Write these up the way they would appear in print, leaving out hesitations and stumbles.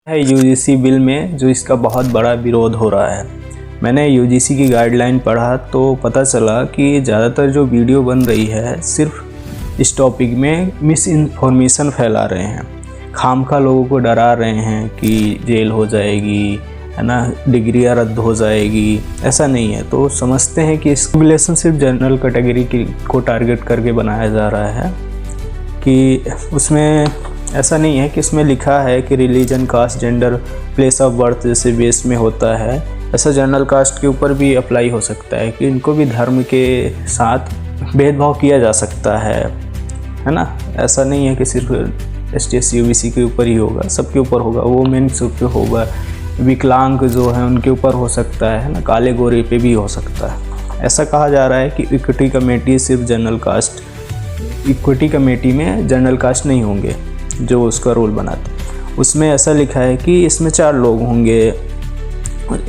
है UGC bill में जो इसका बहुत बड़ा विरोध हो रहा है। मैंने यूजीसी की गाइडलाइन पढ़ा तो पता चला कि ज़्यादातर जो वीडियो बन रही है सिर्फ इस टॉपिक में मिस इन्फॉर्मेशन फैला रहे हैं, खामखा लोगों को डरा रहे हैं कि जेल हो जाएगी, है ना, डिग्रियाँ रद्द हो जाएगी। ऐसा नहीं है। तो समझते हैं कि इस रिलेशन सिर्फ जनरल कैटेगरी को टारगेट करके बनाया जा रहा है, कि उसमें ऐसा नहीं है कि इसमें लिखा है कि religion, caste, gender, place of birth जैसे बेस में होता है। ऐसा जनरल कास्ट के ऊपर भी अप्लाई हो सकता है कि इनको भी धर्म के साथ भेदभाव किया जा सकता है ना। ऐसा नहीं है कि सिर्फ ST SC OBC के ऊपर ही होगा, सबके ऊपर होगा, वुमेन्स के होगा, विकलांग जो है उनके ऊपर हो सकता है ना, काले गोरे पे भी हो सकता है। ऐसा कहा जा रहा है कि इक्विटी कमेटी सिर्फ जनरल कास्ट, इक्विटी कमेटी में जनरल कास्ट नहीं होंगे जो उसका रोल बनाते। उसमें ऐसा लिखा है कि इसमें 4 लोग होंगे,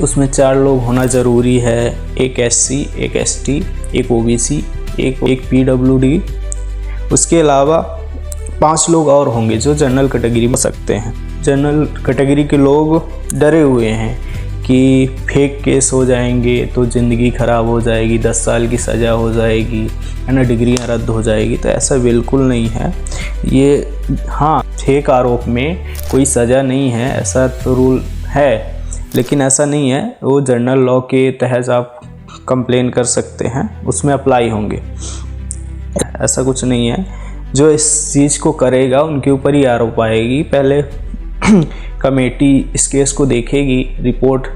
उसमें 4 लोग होना ज़रूरी है, एक SC, एक ST, एक OBC, एक PWD। उसके अलावा 5 लोग और होंगे जो जनरल कैटेगरी में सकते हैं। जनरल कैटेगरी के लोग डरे हुए हैं कि फेक केस हो जाएंगे तो ज़िंदगी ख़राब हो जाएगी, 10 साल की सज़ा हो जाएगी, है ना, डिग्रियां रद्द हो जाएगी। तो ऐसा बिल्कुल नहीं है। ये हाँ, फेक आरोप में कोई सज़ा नहीं है, ऐसा तो रूल है, लेकिन ऐसा नहीं है। वो जनरल लॉ के तहत आप कंप्लेन कर सकते हैं, उसमें अप्लाई होंगे। ऐसा कुछ नहीं है। जो इस चीज़ को करेगा उनके ऊपर ही आरोप आएगी। पहले कमेटी इस केस को देखेगी, रिपोर्ट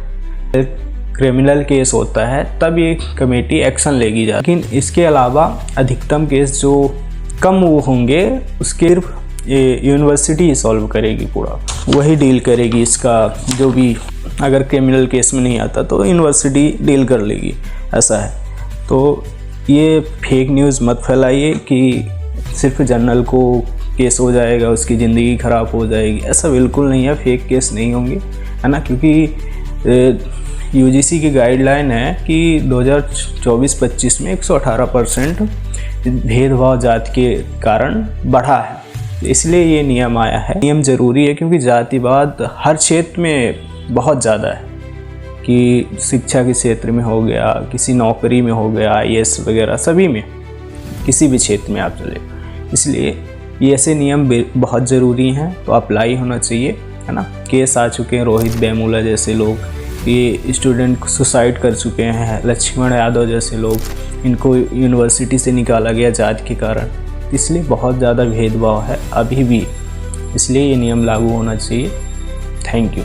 क्रिमिनल केस होता है तब ये कमेटी एक्शन लेगी जा। लेकिन इसके अलावा अधिकतम केस जो कम वो होंगे उसके सिर्फ यूनिवर्सिटी सॉल्व करेगी, पूरा वही डील करेगी इसका। जो भी अगर क्रिमिनल केस में नहीं आता तो यूनिवर्सिटी डील कर लेगी, ऐसा है। तो ये फेक न्यूज़ मत फैलाइए कि सिर्फ जनरल को केस हो जाएगा, उसकी ज़िंदगी ख़राब हो जाएगी। ऐसा बिल्कुल नहीं है, फेक केस नहीं होंगे, है ना। क्योंकि यूजीसी की गाइडलाइन है कि 2024-25 में 118% भेदभाव जाति के कारण बढ़ा है, इसलिए ये नियम आया है। नियम ज़रूरी है क्योंकि जातिवाद हर क्षेत्र में बहुत ज़्यादा है, कि शिक्षा के क्षेत्र में हो गया, किसी नौकरी में हो गया, IAS वगैरह, सभी में, किसी भी क्षेत्र में आप चले। इसलिए ये ऐसे नियम बहुत ज़रूरी हैं, तो अप्लाई होना चाहिए, है ना। केस आ चुके हैं रोहित वेमुला जैसे लोग, ये स्टूडेंट सुसाइड कर चुके हैं, लक्ष्मण यादव जैसे लोग, इनको यूनिवर्सिटी से निकाला गया जाति के कारण। इसलिए बहुत ज़्यादा भेदभाव है अभी भी, इसलिए ये नियम लागू होना चाहिए। Thank you.